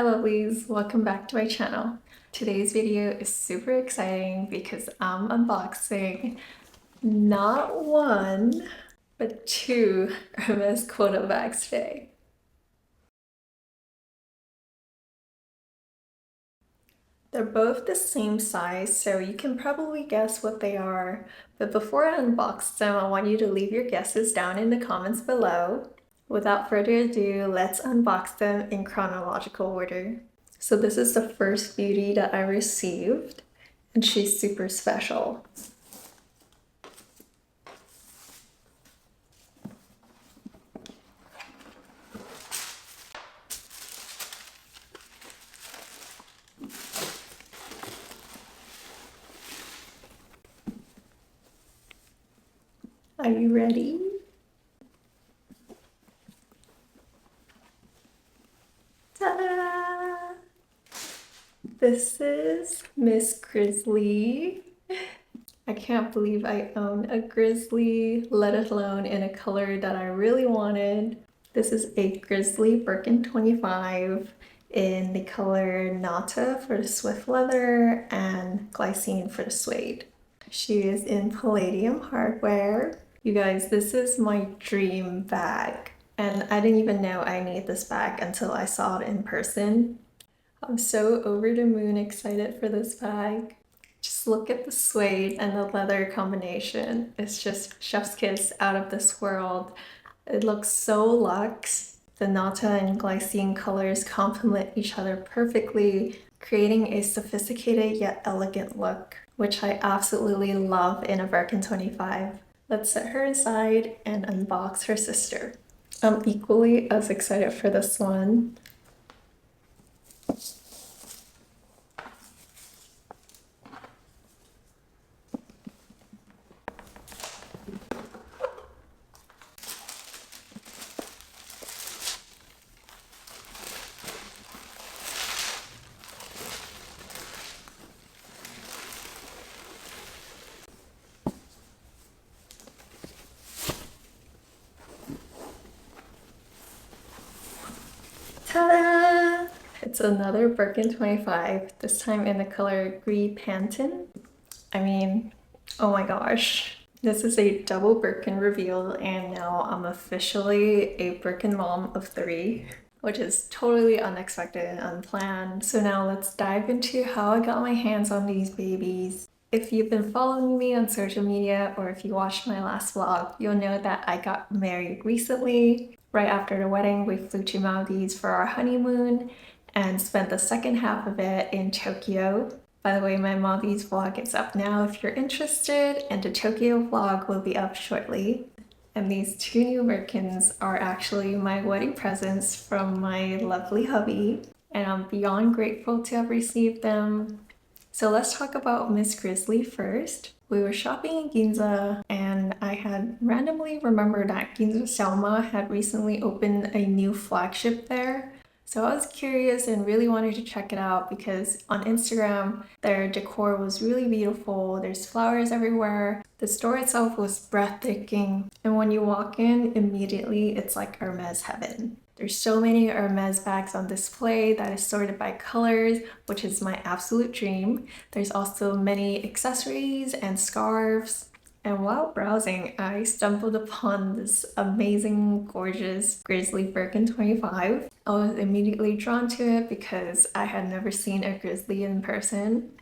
Hi lovelies, welcome back to my channel. Today's video is super exciting because I'm unboxing not one, but two Hermes quota bags today. They're both the same size, so you can probably guess what they are. But before I unbox them, I want you to leave your guesses down in the comments below. Without further ado, let's unbox them in chronological order. So this is the first beauty that I received, and she's super special. Are you ready? Ta-da! This is Miss Grizzly. I can't believe I own a Grizzly, let alone in a color that I really wanted. This is a Grizzly Birkin 25 in the color Nata for the swift leather and Glycine for the suede. She is in palladium hardware. You guys, this is my dream bag. And I didn't even know I need this bag until I saw it in person. I'm so over the moon excited for this bag. Just look at the suede and the leather combination. It's just chef's kiss out of this world. It looks so luxe. The Nata and Glycine colors complement each other perfectly, creating a sophisticated yet elegant look, which I absolutely love in a Birkin 25. Let's set her aside and unbox her sister. I'm equally as excited for this one. Ta-da! It's another Birkin 25, this time in the color Gris Pantin. I mean, oh my gosh. This is a double Birkin reveal, and now I'm officially a Birkin mom of 3, which is totally unexpected and unplanned. So now let's dive into how I got my hands on these babies. If you've been following me on social media, or if you watched my last vlog, you'll know that I got married recently. Right after the wedding, we flew to Maldives for our honeymoon and spent the second half of it in Tokyo. By the way, my Maldives vlog is up now if you're interested, and the Tokyo vlog will be up shortly. And these two new Birkins are actually my wedding presents from my lovely hubby, and I'm beyond grateful to have received them. So let's talk about Miss Grizzly first. We were shopping in Ginza, and I had randomly remembered that Ginza Selma had recently opened a new flagship there. So I was curious and really wanted to check it out because on Instagram, their decor was really beautiful. There's flowers everywhere. The store itself was breathtaking. And when you walk in, immediately it's like Hermes heaven. There's so many Hermes bags on display that is sorted by colors, which is my absolute dream. There's also many accessories and scarves. And while browsing, I stumbled upon this amazing, gorgeous Grizzly Birkin 25. I was immediately drawn to it because I had never seen a Grizzly in person.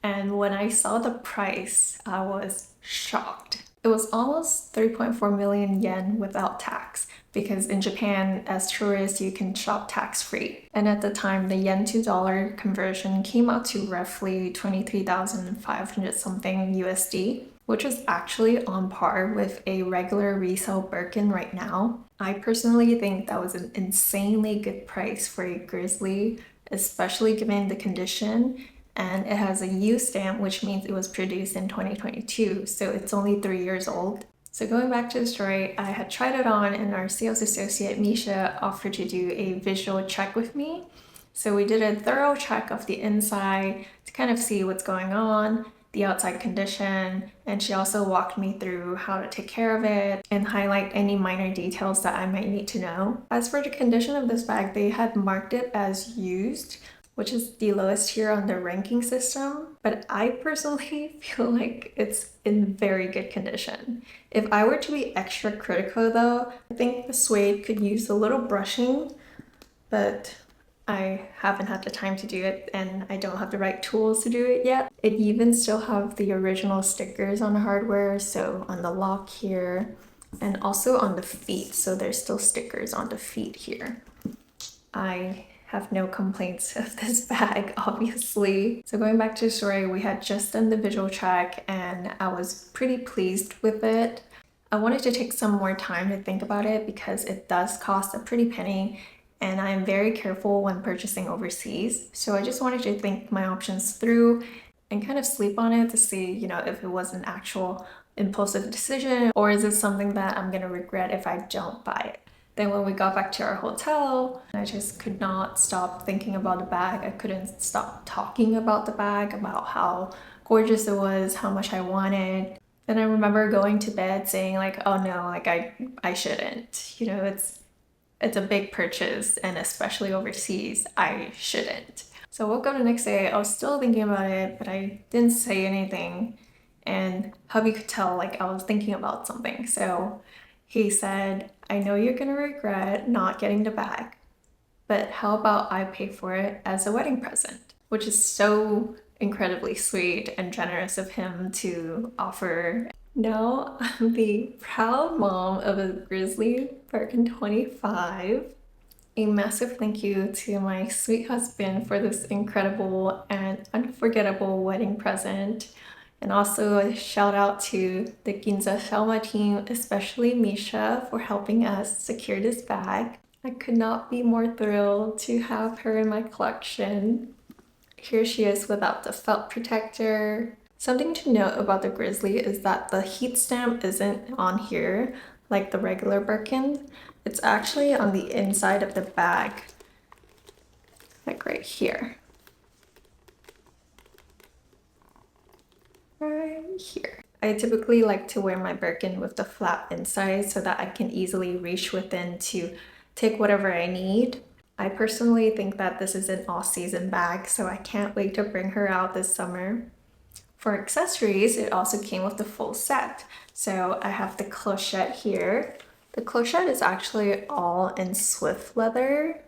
And when I saw the price, I was shocked. It was almost 3.4 million yen without tax, because in Japan, as tourists, you can shop tax-free. And at the time, the yen to dollar conversion came out to roughly 23,500 something USD, which is actually on par with a regular resale Birkin right now. I personally think that was an insanely good price for a Grizzly, especially given the condition. And it has a U stamp, which means it was produced in 2022, so it's only 3 years old. So going back to the story, I had tried it on and our sales associate Misha offered to do a visual check with me. So we did a thorough check of the inside to kind of see what's going on. the outside condition, and she also walked me through how to take care of it and highlight any minor details that I might need to know. As for the condition of this bag, they had marked it as used, which is the lowest here on the ranking system, but I personally feel like it's in very good condition. If I were to be extra critical though, I think the suede could use a little brushing, but I haven't had the time to do it and I don't have the right tools to do it yet. It even still have the original stickers on the hardware, so on the lock here and also on the feet, so there's still stickers on the feet here. I have no complaints of this bag, obviously. So going back to the story, we had just done the visual check and I was pretty pleased with it. I wanted to take some more time to think about it because it does cost a pretty penny and I'm very careful when purchasing overseas. So I just wanted to think my options through and kind of sleep on it to see, you know, if it was an actual impulsive decision or is it something that I'm gonna regret if I don't buy it. Then when we got back to our hotel, I just could not stop thinking about the bag. I couldn't stop talking about the bag, about how gorgeous it was, how much I wanted. Then I remember going to bed saying like, oh no, like I shouldn't. You know, it's a big purchase and especially overseas, I shouldn't. So I woke up the next day, I was still thinking about it, but I didn't say anything. And hubby could tell like I was thinking about something. So he said, I know you're gonna regret not getting the bag, but how about I pay for it as a wedding present? Which is so incredibly sweet and generous of him to offer. Now I'm the proud mom of a Grizzly Birkin 25. A massive thank you to my sweet husband for this incredible and unforgettable wedding present. And also a shout out to the Ginza Shalma team, especially Misha, for helping us secure this bag. I could not be more thrilled to have her in my collection. Here she is without the felt protector. Something to note about the Grizzly is that the heat stamp isn't on here like the regular Birkin. It's actually on the inside of the bag, like right here. Right here. I typically like to wear my Birkin with the flap inside so that I can easily reach within to take whatever I need. I personally think that this is an all-season bag, so I can't wait to bring her out this summer. For accessories, it also came with the full set. So I have the clochette here. The clochette is actually all in swift leather.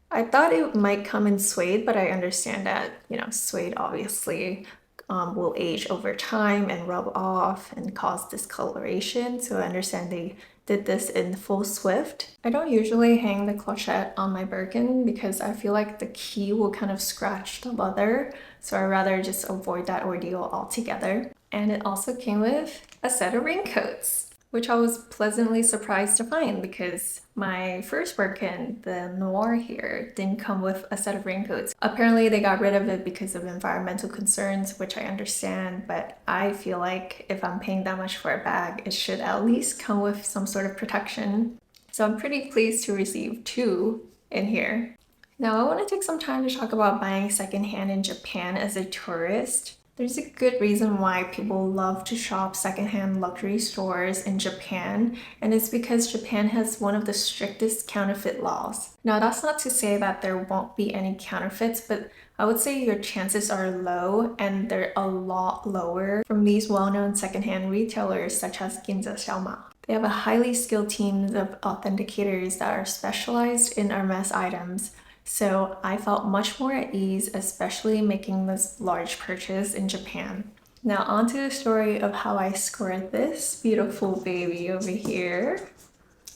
I thought it might come in suede, but I understand that, you know, suede obviously will age over time and rub off and cause discoloration. So I understand they did this in full swift. I don't usually hang the clochette on my Birkin because I feel like the key will kind of scratch the leather. So I'd rather just avoid that ordeal altogether. And it also came with a set of raincoats, which I was pleasantly surprised to find because my first Birkin, the Noir here, didn't come with a set of raincoats. Apparently they got rid of it because of environmental concerns, which I understand, but I feel like if I'm paying that much for a bag, it should at least come with some sort of protection. So I'm pretty pleased to receive two in here. Now I want to take some time to talk about buying secondhand in Japan as a tourist. There's a good reason why people love to shop secondhand luxury stores in Japan, and it's because Japan has one of the strictest counterfeit laws. Now that's not to say that there won't be any counterfeits, but I would say your chances are low, and they're a lot lower from these well-known secondhand retailers such as Ginza Xiaoma. They have a highly skilled team of authenticators that are specialized in Hermes items. So I felt much more at ease, especially making this large purchase in Japan. Now onto the story of how I scored this beautiful baby over here.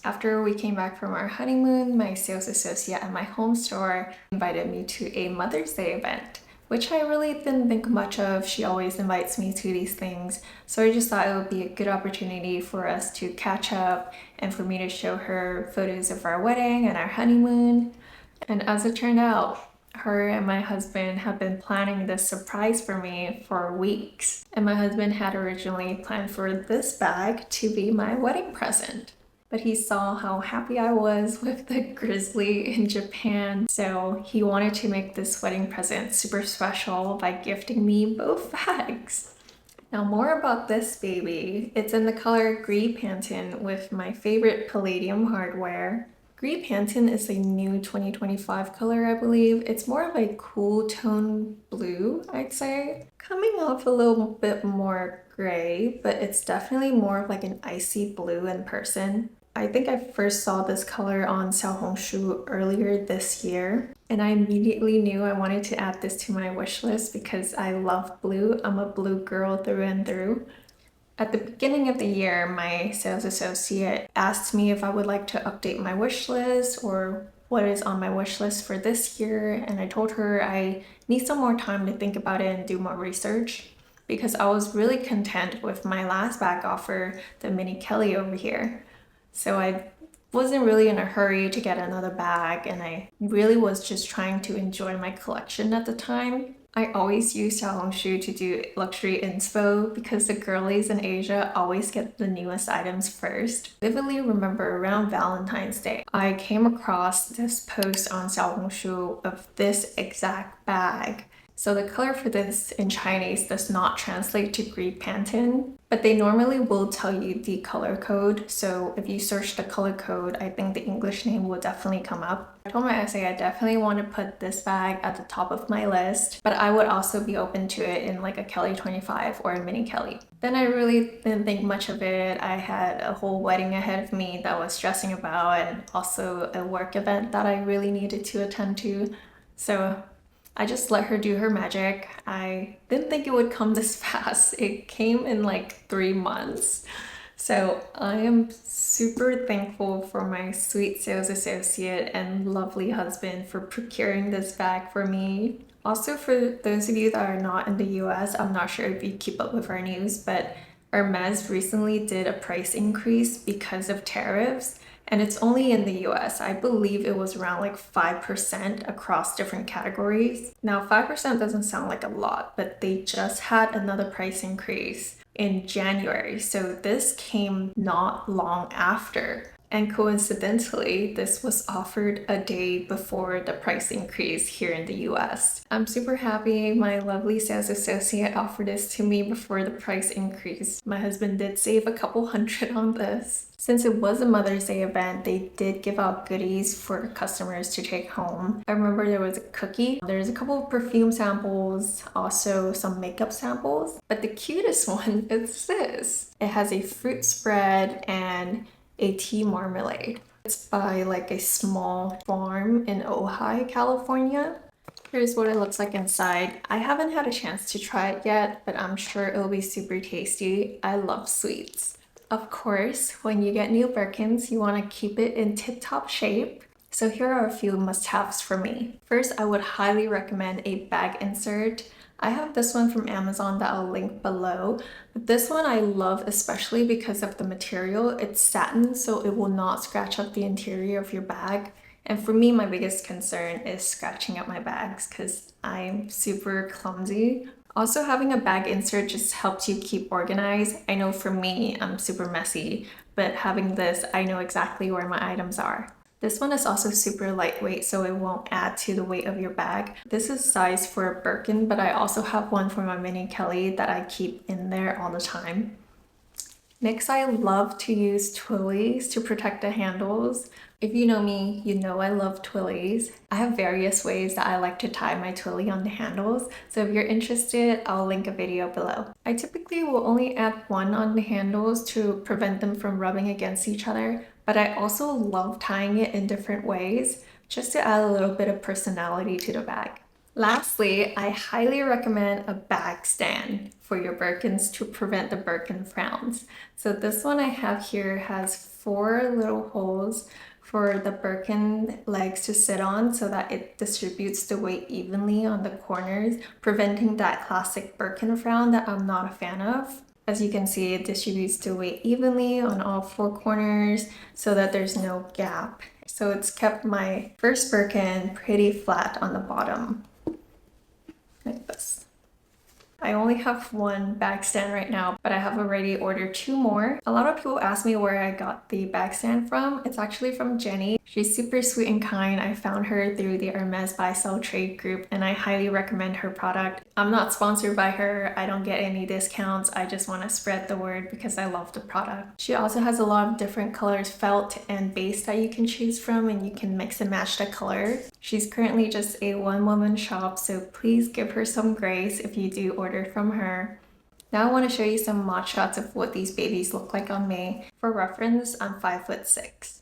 After we came back from our honeymoon, my sales associate at my home store invited me to a Mother's Day event, which I really didn't think much of. She always invites me to these things. So I just thought it would be a good opportunity for us to catch up and for me to show her photos of our wedding and our honeymoon. And as it turned out, her and my husband have been planning this surprise for me for weeks. And my husband had originally planned for this bag to be my wedding present. But he saw how happy I was with the Grizzly in Japan, so he wanted to make this wedding present super special by gifting me both bags. Now more about this baby. It's in the color Gris Pantin with my favorite palladium hardware. Gris Pantin is a new 2025 color, I believe. It's more of a cool tone blue, I'd say. Coming off a little bit more gray, but it's definitely more of like an icy blue in person. I think I first saw this color on Xiaohongshu earlier this year, and I immediately knew I wanted to add this to my wish list because I love blue. I'm a blue girl through and through. At the beginning of the year, my sales associate asked me if I would like to update my wish list or what is on my wish list for this year, and I told her I need some more time to think about it and do more research because I was really content with my last bag offer, the Mini Kelly over here. So I wasn't really in a hurry to get another bag, and I really was just trying to enjoy my collection at the time. I always use Xiaohongshu to do luxury inspo because the girlies in Asia always get the newest items first. I vividly remember around Valentine's Day, I came across this post on Xiaohongshu of this exact bag. So the color for this in Chinese does not translate to Gris Pantin, but they normally will tell you the color code. So if you search the color code, I think the English name will definitely come up. I told my essay I definitely want to put this bag at the top of my list, but I would also be open to it in like a Kelly 25 or a Mini Kelly. Then I really didn't think much of it. I had a whole wedding ahead of me that I was stressing about, and also a work event that I really needed to attend to. So I just let her do her magic. I didn't think it would come this fast. It came in like 3 months. So I am super thankful for my sweet sales associate and lovely husband for procuring this bag for me. Also, for those of you that are not in the US, I'm not sure if you keep up with our news, but Hermes recently did a price increase because of tariffs. And it's only in the US. I believe it was around like 5% across different categories. Now, 5% doesn't sound like a lot, but they just had another price increase in January. So this came not long after. And coincidentally, this was offered a day before the price increase here in the US. I'm super happy my lovely sales associate offered this to me before the price increase. My husband did save a couple hundred on this. Since it was a Mother's Day event, they did give out goodies for customers to take home. I remember there was a cookie. There's a couple of perfume samples, also some makeup samples. But the cutest one is this. It has a fruit spread and a tea marmalade. It's by like a small farm in Ojai, California. Here's what it looks like inside. I haven't had a chance to try it yet, but I'm sure it'll be super tasty. I love sweets. Of course, when you get new Birkins, you want to keep it in tip-top shape. So here are a few must-haves for me. First, I would highly recommend a bag insert. I have this one from Amazon that I'll link below. But this one I love especially because of the material. It's satin, so it will not scratch up the interior of your bag. And for me, my biggest concern is scratching up my bags because I'm super clumsy. Also, having a bag insert just helps you keep organized. I know for me, I'm super messy, but having this, I know exactly where my items are. This one is also super lightweight, so it won't add to the weight of your bag. This is sized for a Birkin, but I also have one for my Mini Kelly that I keep in there all the time. Next, I love to use twillies to protect the handles. If you know me, you know I love twillies. I have various ways that I like to tie my twilly on the handles, so if you're interested, I'll link a video below. I typically will only add one on the handles to prevent them from rubbing against each other, but I also love tying it in different ways just to add a little bit of personality to the bag. Lastly, I highly recommend a bag stand for your Birkins to prevent the Birkin frowns. So this one I have here has 4 little holes for the Birkin legs to sit on so that it distributes the weight evenly on the corners, preventing that classic Birkin frown that I'm not a fan of. As you can see, it distributes the weight evenly on all 4 corners so that there's no gap. So it's kept my first Birkin pretty flat on the bottom, like this. I only have one bag stand right now, but I have already ordered 2 more. A lot of people ask me where I got the bag stand from. It's actually from Jenny. She's super sweet and kind. I found her through the HERMES Buy Sell Trade group and I highly recommend her product. I'm not sponsored by her. I don't get any discounts. I just want to spread the word because I love the product. She also has a lot of different colors, felt and base that you can choose from, and you can mix and match the color. She's currently just a one-woman shop, so please give her some grace if you do order from her. Now I want to show you some mod shots of what these babies look like on me. For reference, I'm 5'6".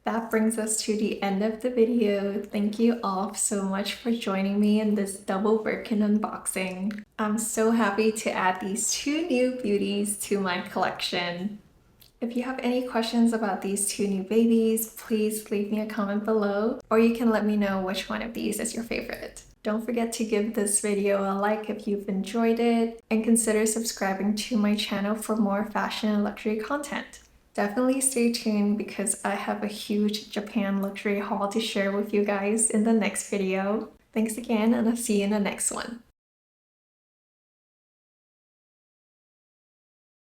That brings us to the end of the video. Thank you all so much for joining me in this double Birkin unboxing. I'm so happy to add these 2 new beauties to my collection. If you have any questions about these 2 new babies, please leave me a comment below, or you can let me know which one of these is your favorite. Don't forget to give this video a like if you've enjoyed it, and consider subscribing to my channel for more fashion and luxury content. Definitely stay tuned because I have a huge Japan luxury haul to share with you guys in the next video. Thanks again, and I'll see you in the next one.